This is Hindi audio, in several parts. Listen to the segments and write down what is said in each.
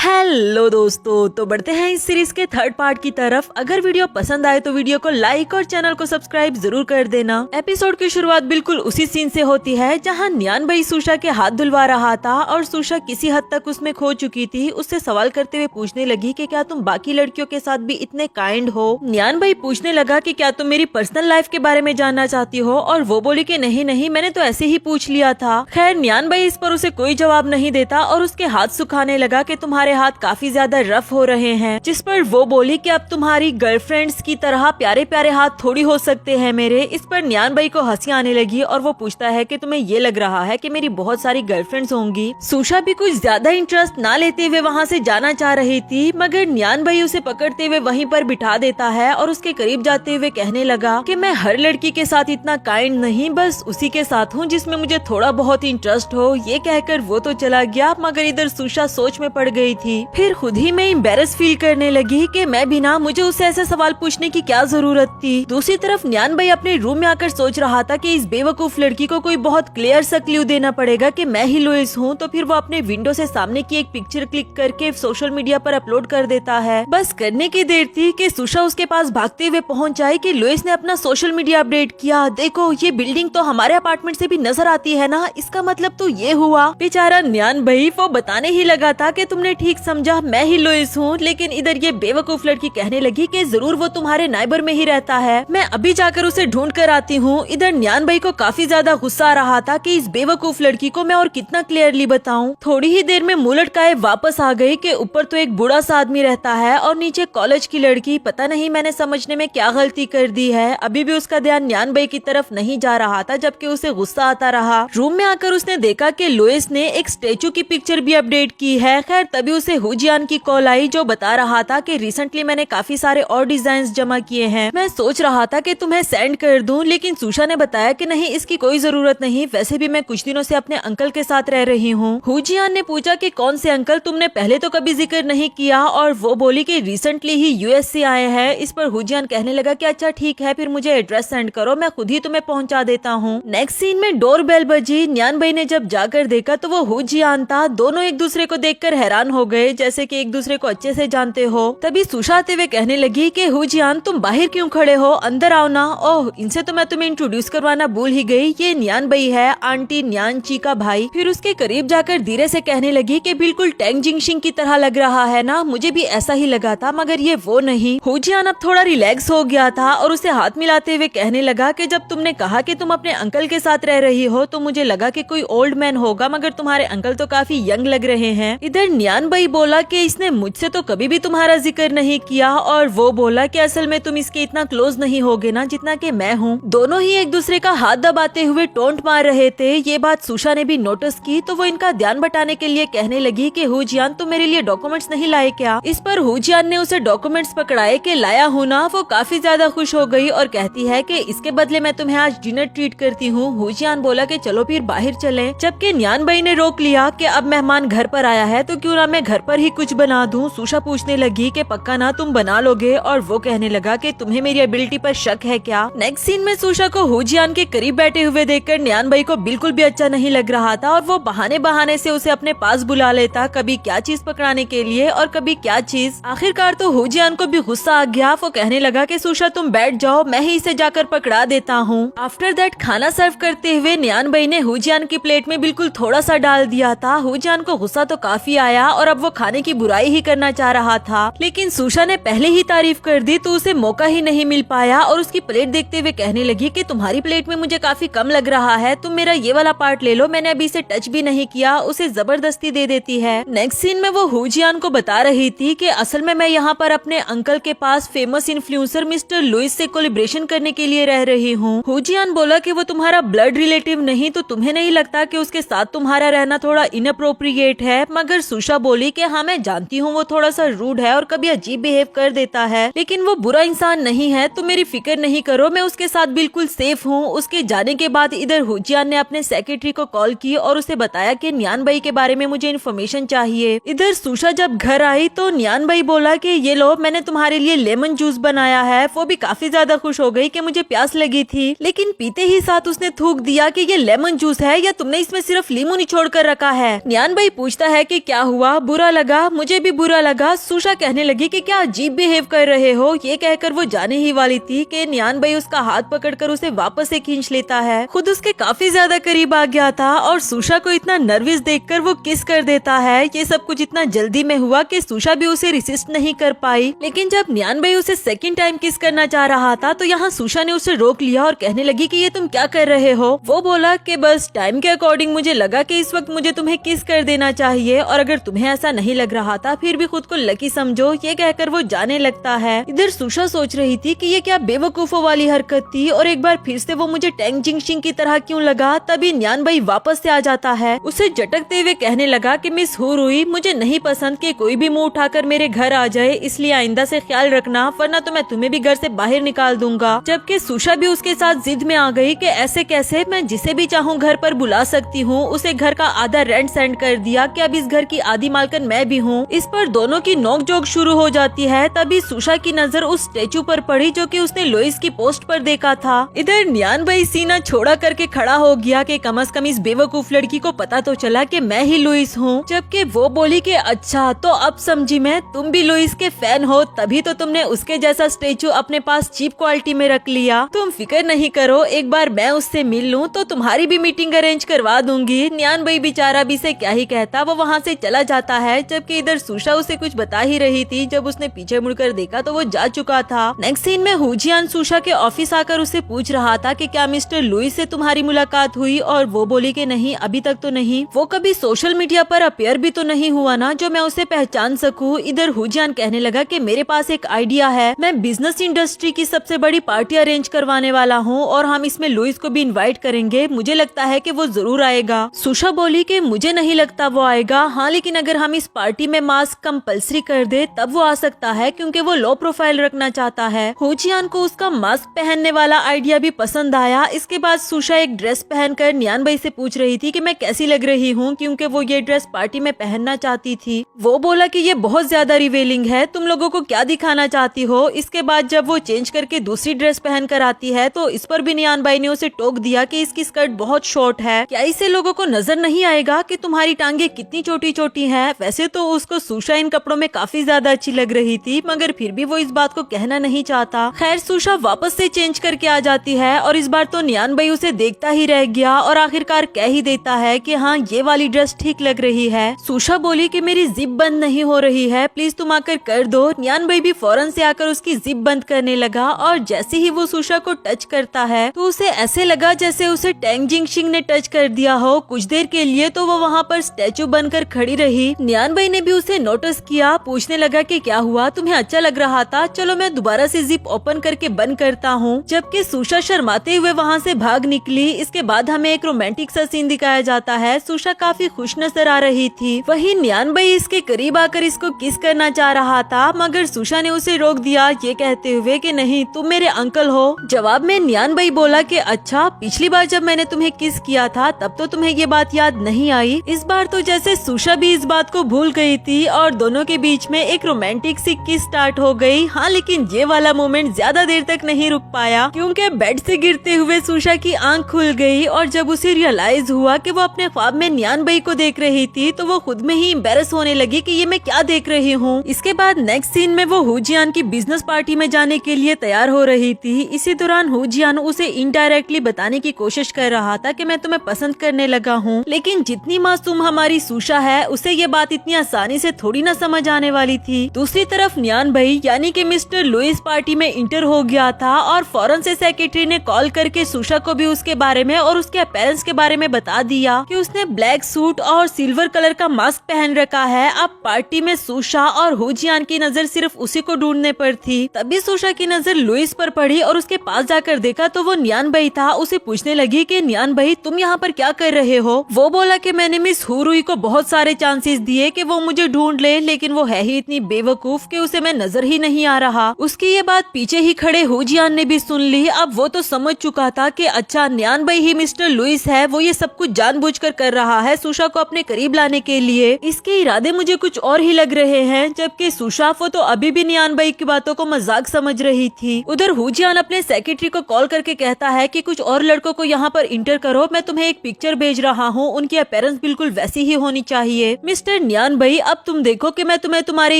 हेलो दोस्तों, तो बढ़ते हैं इस सीरीज के थर्ड पार्ट की तरफ। अगर वीडियो पसंद आए तो वीडियो को लाइक और चैनल को सब्सक्राइब जरूर कर देना। एपिसोड की शुरुआत बिल्कुल उसी सीन से होती है जहां न्यान भाई सुशा के हाथ धुलवा रहा था और सुशा किसी हद तक उसमें खो चुकी थी। उससे सवाल करते हुए पूछने लगी कि क्या तुम बाकी लड़कियों के साथ भी इतने काइंड हो। न्यान भाई पूछने लगा कि क्या तुम मेरी पर्सनल लाइफ के बारे में जानना चाहती हो, और वो बोली कि नहीं नहीं, मैंने तो ऐसे ही पूछ लिया था। खैर, न्यान भाई इस पर उसे कोई जवाब नहीं देता और उसके हाथ सुखाने लगा कि तुम्हारे हाथ काफी ज्यादा रफ हो रहे हैं, जिस पर वो बोली कि अब तुम्हारी गर्लफ्रेंड्स की तरह प्यारे प्यारे हाथ थोड़ी हो सकते हैं मेरे। इस पर न्यान भाई को हंसी आने लगी और वो पूछता है कि तुम्हें ये लग रहा है कि मेरी बहुत सारी गर्लफ्रेंड्स होंगी। सुशा भी कुछ ज्यादा इंटरेस्ट ना लेते हुए वहाँ से जाना चाह रही थी, मगर न्यान भाई उसे पकड़ते हुए वहीं पर बिठा देता है और उसके करीब जाते हुए कहने लगा कि मैं हर लड़की के साथ इतना काइंड नहीं, बस उसी के साथ हूँ जिसमें मुझे थोड़ा बहुत इंटरेस्ट हो। ये कहकर वो तो चला गया, मगर इधर सुशा सोच में पड़ गई थी। फिर खुद ही में एम्बैरस फील करने लगी कि मैं भी ना, मुझे उससे ऐसे सवाल पूछने की क्या जरूरत थी। दूसरी तरफ न्यान भाई अपने रूम में आकर सोच रहा था कि इस बेवकूफ लड़की को कोई बहुत क्लियर सा क्लू देना पड़ेगा कि मैं ही लुइस हूँ। तो फिर वो अपने विंडो से सामने की एक पिक्चर क्लिक करके सोशल मीडिया पर अपलोड कर देता है। बस करने की देर थी कि सुशा उसके पास भागते हुए पहुँच जाए कि लुइस ने अपना सोशल मीडिया अपडेट किया। देखो, ये बिल्डिंग तो हमारे अपार्टमेंट से भी नजर आती है ना, इसका मतलब तो ये हुआ। बेचारा न्यान भाई वो बताने ही लगा था कि तुमने ठीक समझा, मैं ही लुइस हूँ, लेकिन इधर ये बेवकूफ लड़की कहने लगी कि जरूर वो तुम्हारे नाइबर में ही रहता है, मैं अभी जाकर उसे ढूंढ कर आती हूँ। इधर न्यान भाई को काफी ज्यादा गुस्सा आ रहा था कि इस बेवकूफ लड़की को मैं और कितना क्लियरली बताऊं। थोड़ी ही देर में मुलट काए वापस आ गई कि ऊपर तो एक बूढ़ा सा आदमी रहता है और नीचे कॉलेज की लड़की। पता नहीं मैंने समझने में क्या गलती कर दी है। अभी भी उसका ध्यान न्यान भाई की तरफ नहीं जा रहा था, जबकि उसे गुस्सा आता रहा। रूम में आकर उसने देखा कि लुइस ने एक स्टेचू की पिक्चर भी अपडेट की है। खैर, तभी उसे हुजियान की कॉल आई जो बता रहा था कि रिसेंटली मैंने काफी सारे और डिजाइन जमा किए हैं, मैं सोच रहा था कि तुम्हें सेंड कर दूं, लेकिन सुशा ने बताया कि नहीं, इसकी कोई जरूरत नहीं, वैसे भी मैं कुछ दिनों से अपने अंकल के साथ रह रही हूँ। हुजियान ने पूछा कि कौन से अंकल, तुमने पहले तो कभी जिक्र नहीं किया, और वो बोली कि रिसेंटली ही यूएस से आए हैं। इस पर हुजियान कहने लगा कि अच्छा ठीक है, फिर मुझे एड्रेस सेंड करो, मैं खुद ही तुम्हें पहुँचा देता हूँ। नेक्स्ट सीन में डोर बेल बजी। न्यान भाई ने जब जाकर देखा तो वो हुजियान था। दोनों एक दूसरे को देखकर हैरान हो गए, जैसे कि एक दूसरे को अच्छे से जानते हो। तभी सुशा आते हुए कहने लगी कि हुजियान, तुम बाहर क्यों खड़े हो, अंदर आओ ना। ओह, इनसे तो मैं तुम्हें इंट्रोड्यूस करवाना भूल ही गई, ये न्यान भाई है, आंटी न्यान ची का भाई। फिर उसके करीब जाकर धीरे से कहने लगी कि बिल्कुल टैंग जिंगशिंग की तरह लग रहा है ना, मुझे भी ऐसा ही लगा था, मगर ये वो नहीं। हुजियान अब थोड़ा रिलैक्स हो गया था और उसे हाथ मिलाते हुए कहने लगा कि जब तुमने कहा कि तुम अपने अंकल के साथ रह रही हो तो मुझे लगा कि कोई ओल्ड मैन होगा, मगर तुम्हारे अंकल तो काफी यंग लग रहे हैं। इधर न्यान भाई बोला कि इसने मुझसे तो कभी भी तुम्हारा जिक्र नहीं किया, और वो बोला कि असल में तुम इसके इतना क्लोज नहीं होगे ना जितना कि मैं हूँ। दोनों ही एक दूसरे का हाथ दबाते हुए टोंट मार रहे थे। ये बात सुशा ने भी नोटिस की, तो वो इनका ध्यान बटाने के लिए कहने लगी कि हुजियान, तुम मेरे लिए डॉक्यूमेंट्स नहीं लाए क्या। इस पर हुजियान ने उसे डॉक्यूमेंट्स पकड़ाए कि लाया हूँ ना। वो काफी ज्यादा खुश हो गई और कहती है कि इसके बदले मैं तुम्हें आज डिनर ट्रीट करती हूँ। हुजियान बोला कि चलो फिर बाहर चलें, जबकि न्यान भाई ने रोक लिया कि अब मेहमान घर पर आया है तो क्यों ना मैं घर पर ही कुछ बना दूं। सुशा पूछने लगी कि पक्का ना तुम बना लोगे, और वो कहने लगा कि तुम्हें मेरी एबिलिटी पर शक है क्या। नेक्स्ट सीन में सुशा को हुजियान के करीब बैठे हुए देखकर न्यान भाई को बिल्कुल भी अच्छा नहीं लग रहा था और वो बहाने बहाने से उसे अपने पास बुला लेता, कभी क्या चीज पकड़ाने के लिए और कभी क्या चीज। आखिरकार तो हुजियान को भी गुस्सा आ गया। वो कहने लगा कि सुशा तुम बैठ जाओ, मैं ही इसे जाकर पकड़ा देता हूँ। आफ्टर दैट खाना सर्व करते हुए न्यान भाई ने हुजियान की प्लेट में बिल्कुल थोड़ा सा डाल दिया था। हुजियान को गुस्सा तो काफी आया और अब वो खाने की बुराई ही करना चाह रहा था, लेकिन सुशा ने पहले ही तारीफ कर दी तो उसे मौका ही नहीं मिल पाया और उसकी प्लेट देखते हुए कहने लगी कि तुम्हारी प्लेट में मुझे काफी कम लग रहा है, तुम मेरा ये वाला पार्ट ले लो, मैंने अभी इसे टच भी नहीं किया। उसे जबरदस्ती दे देती है। नेक्स्ट सीन में वो हुजियान को बता रही थी कि असल में मैं यहाँ पर अपने अंकल के पास फेमस इन्फ्लुएंसर मिस्टर लुइस से कोलैबोरेशन करने के लिए रह रही हूँ। हुजियान बोला कि वो तुम्हारा ब्लड रिलेटिव नहीं, तो तुम्हें नहीं लगता कि उसके साथ तुम्हारा रहना थोड़ा इनअप्रोप्रिएट है। मगर सुशा बोली कि हाँ, मैं जानती हूँ वो थोड़ा सा रूड है और कभी अजीब बिहेव कर देता है, लेकिन वो बुरा इंसान नहीं है, तुम मेरी फिक्र नहीं करो, मैं उसके साथ बिल्कुल सेफ हूँ। उसके जाने के बाद इधर हुजियान ने अपने सेक्रेटरी को कॉल की और उसे बताया कि न्यान भाई के बारे में मुझे इन्फॉर्मेशन चाहिए। इधर सुशा जब घर आई तो न्यान भाई बोला कि ये लो, मैंने तुम्हारे लिए लेमन जूस बनाया है। वो भी काफी ज्यादा खुश हो गई कि मुझे प्यास लगी थी, लेकिन पीते ही साथ उसने थूक दिया कि ये लेमन जूस है या तुमने इसमें सिर्फ लीमू निचोड़ कर रखा है। न्यान भाई पूछता है कि क्या हुआ, बुरा लगा, मुझे भी बुरा लगा। सुशा कहने लगी कि क्या अजीब बिहेव कर रहे हो। ये कहकर वो जाने ही वाली थी कि नियान भाई उसका हाथ पकड़कर उसे वापस से खींच लेता है। खुद उसके काफी ज्यादा करीब आ गया था और सुशा को इतना नर्वस देखकर वो किस कर देता है। ये सब कुछ इतना जल्दी में हुआ कि सुशा भी उसे रिसिस्ट नहीं कर पाई। लेकिन जब नियान भाई उसे सेकंड टाइम किस करना चाह रहा था तो यहाँ सुशा ने उसे रोक लिया और कहने लगी कि ये तुम क्या कर रहे हो। वो बोला कि बस टाइम के अकॉर्डिंग मुझे लगा कि इस वक्त मुझे तुम्हें किस कर देना चाहिए, और अगर तुम्हें ऐसा नहीं लग रहा था फिर भी खुद को लकी समझो। ये कहकर वो जाने लगता है। इधर सुशा सोच रही थी कि ये क्या बेवकूफों वाली हरकत थी और एक बार फिर से वो मुझे टैंग जिंगशिंग की तरह क्यों लगा। तभी नियान भाई वापस से आ जाता है। उसे झटकते हुए कहने लगा कि मिस हुरुई, मुझे नहीं पसंद कि कोई भी मुंह उठाकर मेरे घर आ जाए, इसलिए आइंदा से ख्याल रखना, वरना तो मैं तुम्हें भी घर से बाहर निकाल दूंगा। जबकि सुशा भी उसके साथ जिद में आ गई कि ऐसे कैसे, मैं जिसे भी चाहूँ घर पर बुला सकती हूँ। उसे घर का आधा रेंट सेंड कर दिया कि अब इस घर की आधी मालकन मैं भी हूँ। इस पर दोनों की नोकझोंक शुरू हो जाती है। तभी सुशा की नजर उस स्टेचू पर पड़ी जो कि उसने लोइस की पोस्ट पर देखा था। इधर नियान भाई सीना छोड़ा करके खड़ा हो गया कि कम से कम इस बेवकूफ लड़की को पता तो चला कि मैं ही लुइस हूँ। जबकि वो बोली कि अच्छा तो अब समझी मैं, तुम भी लुइस के फैन हो, तभी तो तुमने उसके जैसा स्टेचू अपने पास चीप क्वालिटी में रख लिया। तुम फिक्र नहीं करो, एक बार मैं उससे मिल लूँ तो तुम्हारी भी मीटिंग अरेंज करवा दूंगी। नियान भाई बेचारा भी से क्या ही कहता, वो वहाँ से चला जाता है। जबकि इधर सुशा उसे कुछ बता ही रही थी। जब उसने पीछे मुड़कर देखा तो वो जा चुका था। नेक्स्ट सीन में हुजियान सुशा के ऑफिस आकर उसे पूछ रहा था कि क्या मिस्टर लुइस से तुम्हारी मुलाकात हुई, और वो बोली कि नहीं, अभी तक तो नहीं। वो कभी सोशल मीडिया पर अपेयर भी तो नहीं हुआ ना जो मैं उसे पहचान सकूं। इधर हुजियान कहने लगा कि मेरे पास एक आइडिया है, मैं बिजनेस इंडस्ट्री की सबसे बड़ी पार्टी अरेंज करवाने वाला हूँ और हम इसमें लुइस को भी इनवाइट करेंगे। मुझे लगता है कि वो जरूर आएगा। सुशा बोली कि मुझे नहीं लगता वो आएगा। हाँ, लेकिन अगर हम इस पार्टी में मास्क कंपल्सरी कर दे तब वो आ सकता है, क्योंकि वो लो प्रोफाइल रखना चाहता है। हुजियान को उसका मास्क पहनने वाला आइडिया भी पसंद आया। इसके बाद सुशा एक ड्रेस पहनकर नियान भाई से पूछ रही थी कि मैं कैसी लग रही हूँ, क्योंकि वो ये ड्रेस पार्टी में पहनना चाहती थी। वो बोला कि ये बहुत ज्यादा रिवेलिंग है, तुम लोगों को क्या दिखाना चाहती हो। इसके बाद जब वो चेंज करके दूसरी ड्रेस पहन कर आती है तो इस पर भी नियान भाई ने उसे टोक दिया कि इसकी स्कर्ट बहुत शॉर्ट है, क्या इससे लोगों को नजर नहीं आएगा कि तुम्हारी टांगे कितनी छोटी छोटी हैं। वैसे तो उसको सुशा इन कपड़ों में काफी ज्यादा अच्छी लग रही थी, मगर फिर भी वो इस बात को कहना नहीं चाहता। खैर सुशा वापस से चेंज करके आ जाती है और इस बार तो नियान भाई उसे देखता ही रह गया और आखिरकार कह ही देता है कि हाँ, ये वाली ड्रेस ठीक लग रही है। सुशा बोली कि मेरी जिप बंद नहीं हो रही है, प्लीज तुम आकर कर दो। नियान भाई भी फौरन से आकर उसकी जिप बंद करने लगा और जैसे ही वो सुशा को टच करता है तो उसे ऐसे लगा जैसे उसे टैंग जिंगशिंग ने टच कर दिया हो। कुछ देर के लिए तो वो वहाँ पर स्टैचू बनकर खड़ी रही। नियान भाई ने भी उसे नोटिस किया, पूछने लगा कि क्या हुआ, तुम्हें अच्छा लग रहा था, चलो मैं दोबारा से जिप ओपन करके बंद करता हूँ। जबकि सुशा शर्माते हुए वहाँ से भाग निकली। इसके बाद हमें एक रोमांटिक सा सीन दिखाया जाता है। सुशा काफी खुश नजर आ रही थी। वहीं नियान भाई इसके करीब आकर इसको किस करना चाह रहा था, मगर सुशा ने उसे रोक दिया, ये कहते हुए कि नहीं, तुम मेरे अंकल हो। जवाब में नियान भाई बोला कि अच्छा, पिछली बार जब मैंने तुम्हें किस किया था तब तो तुम्हें ये बात याद नहीं आई। इस बार तो जैसे सुशा भी इस बात को भूल गई थी और दोनों के बीच में एक रोमांटिक सी किस स्टार्ट हो गई। हाँ, लेकिन ये वाला मोमेंट ज्यादा देर तक नहीं रुक पाया, क्योंकि बेड से गिरते हुए सुशा की आंख खुल गई और जब उसे रियलाइज हुआ कि वो अपने ख्वाब में नियान भाई को देख रही थी तो वो खुद में ही एम्बेरस होने लगी कि ये मैं क्या देख रही हूँ। इसके बाद नेक्स्ट सीन में वो हुजियान की बिजनेस पार्टी में जाने के लिए तैयार हो रही थी। इसी दौरान हुजियान उसे इनडायरेक्टली बताने की कोशिश कर रहा था कि मैं तुम्हें पसंद करने लगा हूँ, लेकिन जितनी मासूम हमारी सुशा है उसे ये बात इतनी आसानी से थोड़ी ना समझ आने वाली थी। दूसरी तरफ नियान भाई यानी कि मिस्टर लुइस पार्टी में इंटर हो गया था और फौरन से सेक्रेटरी ने कॉल करके सुशा को भी उसके बारे में और उसके अपीयरेंस के बारे में बता दिया कि उसने ब्लैक सूट और सिल्वर कलर का मास्क पहन रखा है। अब पार्टी में सुशा और हुजियान की नजर सिर्फ उसी को ढूंढने पर थी। तभी सुशा की नजर लुइस पर पड़ी और उसके पास जाकर देखा तो वो नियान भाई था। उसे पूछने लगी कि नियान भाई, तुम यहाँ पर क्या कर रहे हो। वो बोला कि मैंने मिस हुरुई को बहुत सारे चांसेस दिए कि वो मुझे ढूंढ ले, लेकिन वो है ही इतनी बेवकूफ कि उसे मैं नजर ही नहीं आ रहा। उसकी ये बात पीछे ही खड़े हुजियान ने भी सुन ली। अब वो तो समझ चुका था कि अच्छा, नियान भाई ही मिस्टर लुइस है, वो ये सब कुछ जानबूझकर कर रहा है सुशा को अपने करीब लाने के लिए। इसके इरादे मुझे कुछ और ही लग रहे हैं। जबकि सुशा वो तो अभी भी नियान भाई की बातों को मजाक समझ रही थी। उधर हुजियान अपने सेक्रेटरी को कॉल करके कहता है कि कुछ और लड़कों को यहाँ पर इंटर करो, मैं तुम्हें एक पिक्चर भेज रहा हूँ, उनकी अपीयरेंस बिल्कुल वैसी ही होनी चाहिए। मिस्टर नियान न्यान भाई अब तुम देखो कि मैं तुम्हें तुम्हारे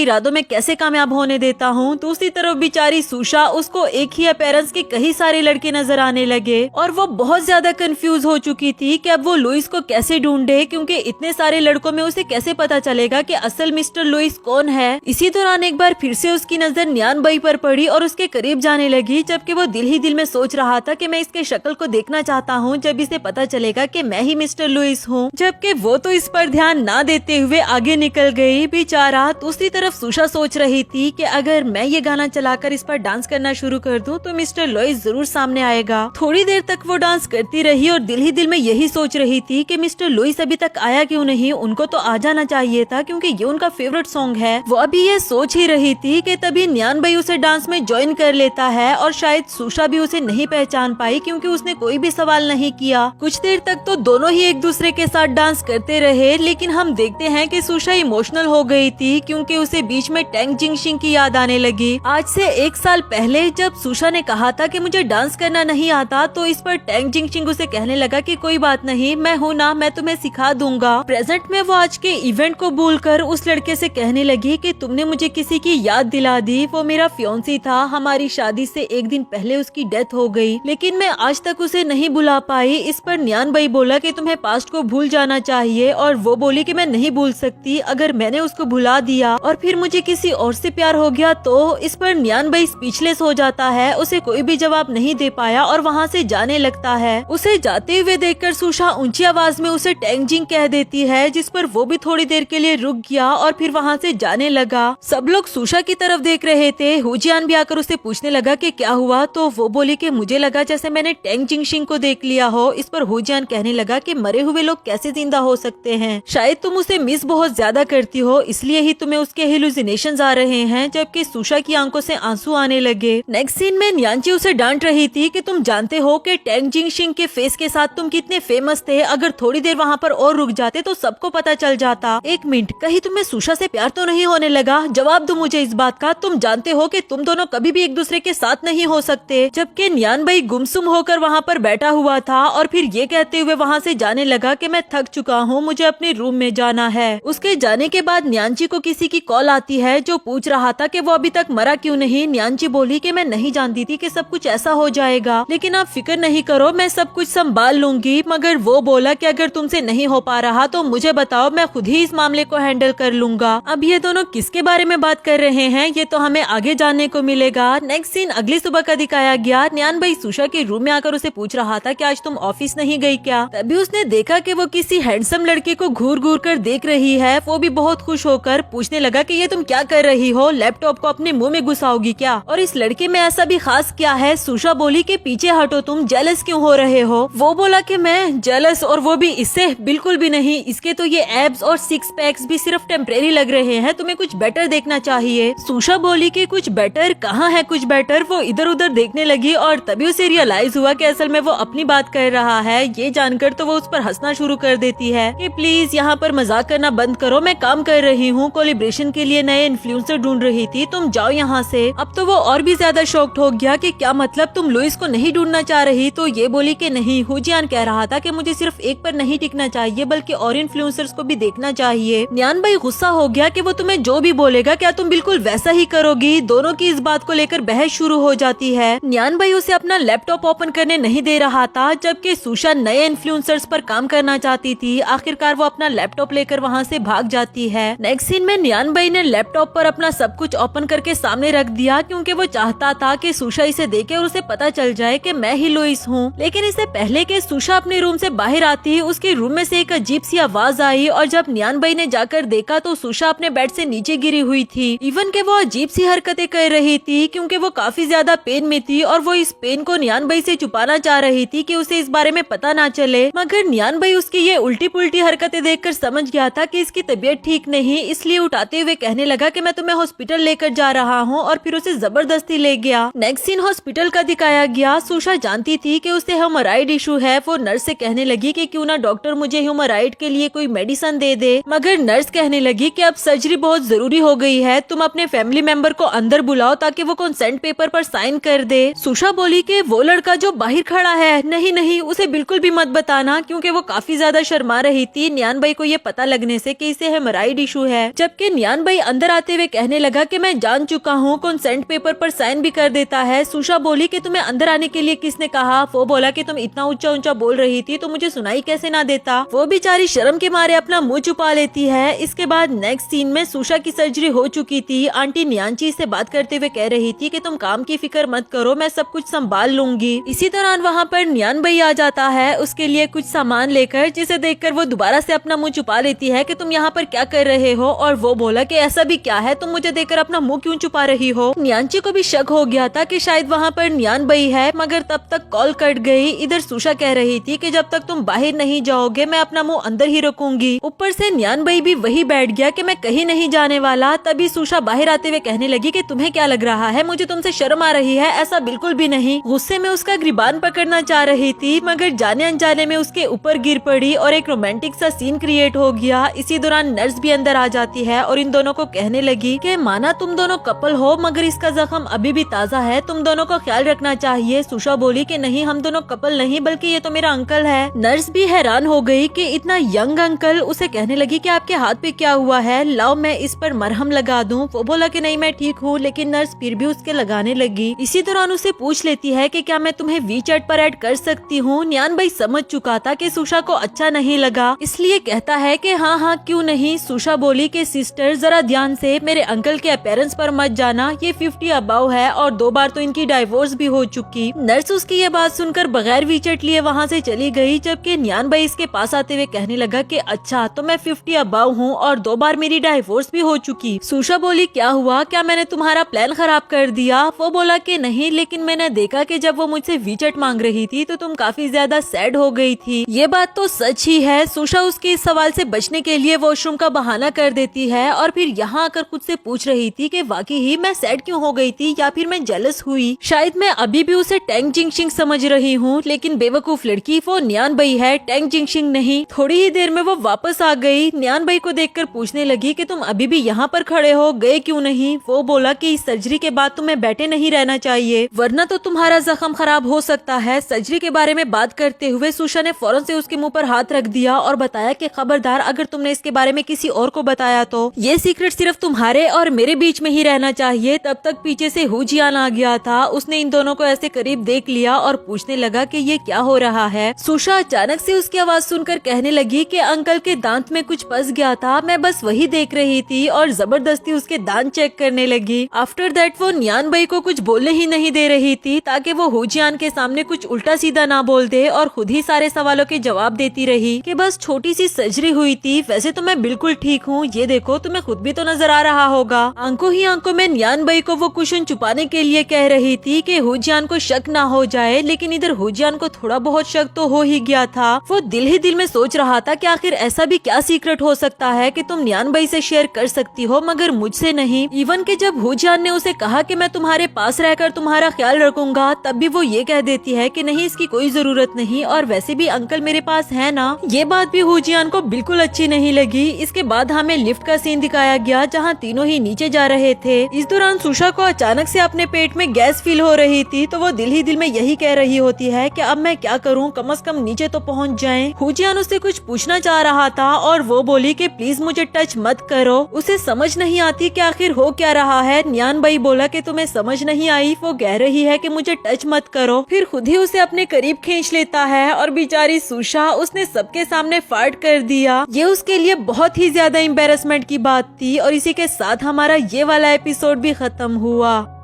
इरादों में कैसे कामयाब होने देता हूँ। दूसरी तरफ बेचारी सुशा, उसको एक ही अपीयरेंस के कई सारे लड़के नजर आने लगे और वो बहुत ज्यादा कंफ्यूज हो चुकी थी कि अब वो लुइस को कैसे ढूंढे, क्योंकि इतने सारे लड़कों में उसे कैसे पता चलेगा कि असल मिस्टर लुइस कौन है। इसी दौरान एक बार फिर से उसकी नजर न्यान भाई पर पड़ी और उसके करीब जाने लगी, जबकि वो दिल ही दिल में सोच रहा था कि मैं इसके शक्ल को देखना चाहता हूँ जब इसे पता चलेगा कि मैं ही मिस्टर लुइस हूँ। जबकि वो तो इस पर ध्यान ना देते हुए आगे निकल गई बेचारा। दूसरी तरफ सुशा सोच रही थी कि अगर मैं ये गाना चलाकर इस पर डांस करना शुरू कर दूं तो मिस्टर लुइस जरूर सामने आएगा। थोड़ी देर तक वो डांस करती रही और दिल ही दिल में यही सोच रही थी कि मिस्टर लुइस अभी तक आया क्यों नहीं, उनको तो आ जाना चाहिए था क्योंकि ये उनका फेवरेट सॉन्ग है। वो अभी ये सोच ही रही थी कि तभी न्यान भाई उसे डांस में ज्वाइन कर लेता है और शायद सुशा भी उसे नहीं पहचान पाई क्योंकि उसने कोई भी सवाल नहीं किया। कुछ देर तक तो दोनों ही एक दूसरे के साथ डांस करते रहे, लेकिन हम देखते हैं कि सुशा इमोशनल हो गई थी क्योंकि उसे बीच में टैंग जिंगशिंग की याद आने लगी। आज से 1 साल पहले जब सुशा ने कहा था कि मुझे डांस करना नहीं आता, तो इस पर टैंग जिंगशिंग उसे कहने लगा कि कोई बात नहीं, मैं हूँ ना, मैं तुम्हें सिखा दूंगा। प्रेजेंट में वो आज के इवेंट को भूलकर उस लड़के से कहने लगी कि तुमने मुझे किसी की याद दिला दी, वो मेरा फियांसी था, हमारी शादी से 1 दिन पहले उसकी डेथ हो गई, लेकिन मैं आज तक उसे नहीं भुला पाई। इस पर न्यान भाई बोला कि तुम्हें पास्ट को भूल जाना चाहिए और वो बोली कि मैं नहीं भूल सकती, अगर मैंने उसको भुला दिया और फिर मुझे किसी और से प्यार हो गया तो। इस पर न्यान भाई स्पीचलेस हो जाता है, उसे कोई भी जवाब नहीं दे पाया और वहाँ से जाने लगता है। उसे जाते हुए देखकर सुशा ऊंची आवाज में उसे टैंग जिंग कह देती है, जिस पर वो भी थोड़ी देर के लिए रुक गया और फिर वहाँ से जाने लगा। सब लोग सुशा की तरफ देख रहे थे। हुजियान भी आकर उसे पूछने लगा कि क्या हुआ, तो वो बोली कि मुझे लगा जैसे मैंने टैंग जिंगशिंग को देख लिया हो। इस पर हुजियान कहने लगा कि मरे हुए लोग कैसे जिंदा हो सकते हैं, शायद तुम उसे मिस बहुत ज्यादा करती हो, इसलिए ही तुम्हें उसके हेलुसिनेशंस आ रहे हैं। जबकि सुशा की आंखों से आंसू आने लगे। नेक्स्ट सीन में न्यानची उसे डांट रही थी कि तुम जानते हो कि टैंग जिंगशिंग के फेस के साथ तुम कितने फेमस थे, अगर थोड़ी देर वहाँ पर और रुक जाते तो सबको पता चल जाता। 1 मिनट, कहीं तुम्हें सुशा से प्यार तो नहीं होने लगा? जवाब दो मुझे इस बात का। तुम जानते हो कि तुम दोनों कभी भी एक दूसरे के साथ नहीं हो सकते। जबकि न्यान भाई गुमसुम होकर वहाँ पर बैठा हुआ था और फिर ये कहते हुए वहाँ से जाने लगा कि मैं थक चुका हूँ, मुझे अपने रूम में जाना है। उसके जाने के बाद न्यानची को किसी की कॉल आती है जो पूछ रहा था कि वो अभी तक मरा क्यों नहीं। न्यानची बोली कि मैं नहीं जानती थी कि सब कुछ ऐसा हो जाएगा, लेकिन आप फिक्र नहीं करो, मैं सब कुछ संभाल लूंगी। मगर वो बोला कि अगर तुमसे नहीं हो पा रहा तो मुझे बताओ, मैं खुद ही इस मामले को हैंडल कर लूंगा। अब ये दोनों किसके बारे में बात कर रहे हैं ये तो हमें आगे जानने को मिलेगा। नेक्स्ट सीन अगली सुबह का दिखाया गया। न्यान भाई सुशा के रूम में आकर उसे पूछ रहा था कि आज तुम ऑफिस नहीं गई क्या? तभी उसने देखा कि वो किसी हैंडसम लड़के को घूर घूर कर देख रही है। वो भी बहुत खुश होकर पूछने लगा कि ये तुम क्या कर रही हो, लैपटॉप को अपने मुंह में घुसाओगी क्या? और इस लड़के में ऐसा भी खास क्या है? सुशा बोली कि पीछे हटो, तुम जेलस क्यों हो रहे हो? वो बोला कि मैं जेलस, और वो भी इससे? बिल्कुल भी नहीं, इसके तो ये एब्स और 6 पैक्स भी सिर्फ टेम्परेरी लग रहे हैं, तुम्हें कुछ बेटर देखना चाहिए। सुशा बोली कि कुछ बेटर? कहाँ है कुछ बेटर? वो इधर उधर देखने लगी और तभी उसे रियलाइज हुआ कि असल में वो अपनी बात कर रहा है। ये जानकर तो वो उस पर हंसना शुरू कर देती है कि प्लीज यहाँ पर मजाक करना बंद करो, मैं काम कर रही हूँ, कोलिब्रेशन के लिए नए इन्फ्लुएंसर ढूंढ रही थी, तुम जाओ यहाँ से। अब तो वो और भी ज्यादा शॉक्ड हो गया कि क्या मतलब, तुम लुइस को नहीं ढूंढना चाह रही? तो ये बोली कि नहीं, हुजियान कह रहा था कि मुझे सिर्फ एक पर नहीं टिकना चाहिए बल्कि और इन्फ्लुएंसर्स को भी देखना चाहिए। न्यान भाई गुस्सा हो गया कि वो तुम्हें जो भी बोलेगा क्या तुम बिल्कुल वैसा ही करोगी? दोनों की इस बात को लेकर बहस शुरू हो जाती है। न्यान भाई उसे अपना लैपटॉप ओपन करने नहीं दे रहा था, जबकि सुशा नए इन्फ्लुएंसर्स पर काम करना चाहती थी। आखिरकार वो अपना लैपटॉप लेकर वहाँ से भाग जाती है। नेक्स्ट सीन में न्यान भाई ने लैपटॉप पर अपना सब कुछ ओपन करके सामने रख दिया क्योंकि वो चाहता था कि सुशा इसे देखे और उसे पता चल जाए कि मैं ही लुइस हूँ। लेकिन इससे पहले कि सुशा अपने रूम से बाहर आती, उसके रूम में से एक अजीब सी आवाज आई और जब न्यान भाई ने जाकर देखा तो सुशा अपने बेड से नीचे गिरी हुई थी। इवन के वो अजीब सी हरकतें कर रही थी क्योंकि वो काफी ज्यादा पेन में थी और वो इस पेन को न्यान भाई से छुपाना चाह रही थी कि उसे इस बारे में पता ना चले। मगर न्यान भाई उसकी ये उल्टी पुल्टी हरकतें देखकर समझ गया था कि इसकी तबीयत ठीक नहीं, इसलिए उठाते हुए कहने लगा कि मैं तुम्हें हॉस्पिटल लेकर जा रहा हूँ और फिर उसे जबरदस्ती ले गया। नेक्स्ट सीन हॉस्पिटल का दिखाया गया। सुशा जानती थी कि उसे ह्यूमराइड इशू है। वो नर्स से कहने लगी कि क्यों ना डॉक्टर मुझे ह्यूमराइड के लिए कोई मेडिसिन दे दे। मगर नर्स कहने लगी कि अब सर्जरी बहुत जरूरी हो गई है, तुम अपने फैमिली मेंबर को अंदर बुलाओ ताकि वो कंसेंट पेपर पर साइन कर दे। सुशा बोली कि वो लड़का जो बाहर खड़ा है, नहीं उसे बिल्कुल भी मत बताना, क्योंकि वो काफी ज्यादा शर्मा रही थी न्यान भाई को ये पता लगने से कि कि इसे हेमोराइड इशू है। जबकि नियान भाई अंदर आते हुए कहने लगा कि मैं जान चुका हूँ, कंसेंट पेपर पर साइन भी कर देता है। सुशा बोली कि तुम्हें अंदर आने के लिए किसने कहा? वो बोला कि तुम इतना ऊंचा ऊंचा बोल रही थी तो मुझे सुनाई कैसे ना देता। वो बेचारी शर्म के मारे अपना मुंह छुपा लेती है। इसके बाद नेक्स्ट सीन में सुशा की सर्जरी हो चुकी थी। आंटी नियांची से बात करते हुए कह रही थी कि तुम काम की फिक्र मत करो, मैं सब कुछ संभाल लूंगी। इसी दौरान वहाँ पर नियान भाई आ जाता है उसके लिए कुछ सामान लेकर, जिसे देखकर वो दोबारा से अपना मुंह छुपा लेती है कि तुम यहाँ पर क्या कर रहे हो। और वो बोला कि ऐसा भी क्या है, तुम मुझे देखकर अपना मुंह क्यों छुपा रही हो। नियांची को भी शक हो गया था कि शायद वहाँ पर नियान भाई है, मगर तब तक कॉल कट गई। इधर सुशा कह रही थी कि जब तक तुम बाहर नहीं जाओगे मैं अपना मुंह अंदर ही रखूंगी। ऊपर से नियान भाई भी वही बैठ गया कि मैं कहीं नहीं जाने वाला। तभी सुशा बाहर आते हुए कहने लगी कि तुम्हें क्या लग रहा है, मुझे तुमसे शर्म आ रही है? ऐसा बिल्कुल भी नहीं। गुस्से में उसका गिरबान पकड़ना चाह रही थी, मगर जाने अनजाने में उसके ऊपर गिर पड़ी और एक रोमांटिक सा सीन क्रिएट हो गया। इसी दौरान नर्स भी अंदर आ जाती है और इन दोनों को कहने लगी कि माना तुम दोनों कपल हो, मगर इसका जख्म अभी भी ताज़ा है, तुम दोनों को ख्याल रखना चाहिए। सुशा बोली कि नहीं, हम दोनों कपल नहीं, बल्कि ये तो मेरा अंकल है। नर्स भी हैरान हो गई कि इतना यंग अंकल। उसे कहने लगी कि आपके हाथ पे क्या हुआ है, लाओ मैं इस पर मरहम लगा दूं। वो बोला कि नहीं मैं ठीक हूँ, लेकिन नर्स फिर भी उसके लगाने लगी। इसी दौरान उसे पूछ लेती है कि क्या मैं तुम्हें वीचैट पर ऐड कर सकती हूँ। नियान भाई समझ चुका था कि सुशा को अच्छा नहीं लगा, इसलिए कहता है कि हाँ हाँ क्यों नहीं। सुशा बोली कि सिस्टर जरा ध्यान से मेरे अंकल के अपीयरेंस पर मत जाना, ये 50 अबाव है और 2 बार तो इनकी डाइवोर्स भी हो चुकी। नर्स उसकी ये बात सुनकर बगैर वीचैट लिए वहाँ से चली गई। जबकि नियान भाई इसके पास आते हुए कहने लगा कि अच्छा तो मैं 50 अबाव हूँ और 2 बार मेरी डाइवोर्स भी हो चुकी। सुशा बोली क्या हुआ, क्या मैंने तुम्हारा प्लान खराब कर दिया? वो बोला कि नहीं, लेकिन मैंने देखा कि जब वो मुझसे वीचैट मांग रही थी तो तुम काफी ज्यादा सैड हो गई थी। ये बात तो सच ही है। सुशा उसके इस सवाल से बचने के लिए वॉशरूम का बहाना कर देती है और फिर यहाँ आकर खुद से पूछ रही थी कि वाकई ही मैं सैड क्यों हो गई थी, या फिर मैं जेलस हुई। शायद मैं अभी भी उसे टैंग जिंगशिंग समझ रही हूँ, लेकिन बेवकूफ लड़की, वो नियान भाई है, टैंग जिंगशिंग नहीं। थोड़ी ही देर में वो वापस आ गई। नियान भाई को देखकर पूछने लगी कि तुम अभी भी यहाँ पर खड़े हो, गए क्यों नहीं? वो बोला कि इस सर्जरी के बाद तुम्हें बैठे नहीं रहना चाहिए, वरना तो तुम्हारा जख्म खराब हो सकता है। सर्जरी के बारे में बात करते हुए सुशा ने फौरन से उसके मुंह पर हाथ रख दिया और बताया कि खबरदार, अगर तुमने इसके बारे में किसी और को बताया तो ये सीक्रेट सिर्फ तुम्हारे और मेरे बीच में ही रहना चाहिए। तब तक पीछे से हुजियान आ गया था। उसने इन दोनों को ऐसे करीब देख लिया और पूछने लगा कि ये क्या हो रहा है। सुशा अचानक से उसकी आवाज सुनकर कहने लगी कि अंकल के दांत में कुछ फंस गया था, मैं बस वही देख रही थी, और जबरदस्ती उसके दांत चेक करने लगी। आफ्टर दैट वो नियान भाई को कुछ बोलने ही नहीं दे रही थी ताकि वो हुजियान के सामने कुछ उल्टा सीधा ना बोल दे, और खुद ही सारे सवालों के जवाब देती रही कि बस छोटी सी सर्जरी हुई थी, वैसे तो मैं बिल्कुल ठीक हूँ, ये देखो तुम्हें खुद भी तो नजर आ रहा होगा। आंखों ही आंखों में नियान भाई को वो कुशन छुपाने के लिए कह रही थी कि हुजियान को शक ना हो जाए, लेकिन इधर हुजियान को थोड़ा बहुत शक तो हो ही गया था। वो दिल ही दिल में सोच रहा था कि आखिर ऐसा भी क्या सीक्रेट हो सकता है कि तुम नियान भाई से शेयर कर सकती हो मगर मुझसे नहीं। इवन कि जब हुजियान ने उसे कहा कि मैं तुम्हारे पास रहकर तुम्हारा ख्याल रखूंगा, तब भी वो ये कह देती है कि नहीं, इसकी कोई जरूरत नहीं, और वैसे भी अंकल मेरे पास है ना। ये बात भी हुजियान को बिल्कुल अच्छी नहीं लगी। इसके बाद हमें लिफ्ट का सीन दिखाया गया जहाँ तीनों ही नीचे जा रहे थे। इस दौरान सुशा को अचानक से अपने पेट में गैस फील हो रही थी, तो वो दिल ही दिल में यही कह रही होती है कि अब मैं क्या करूं, कम से कम नीचे तो पहुंच जाएं। हुजियान उससे कुछ पूछना चाह रहा था और वो बोली कि प्लीज मुझे टच मत करो। उसे समझ नहीं आती कि आखिर हो क्या रहा है। नियान भाई बोला कि तुम्हें समझ नहीं आई, वो कह रही है कि मुझे टच मत करो, फिर खुद ही उसे अपने करीब खींच लेता है और बेचारी सुशा, उसने सबके सामने फार्ट कर दिया। ये उसके लिए बहुत ही ज्यादा एम्बैरेसमेंट की बात थी और इसी के साथ हमारा ये वाला एपिसोड भी खत्म हुआ।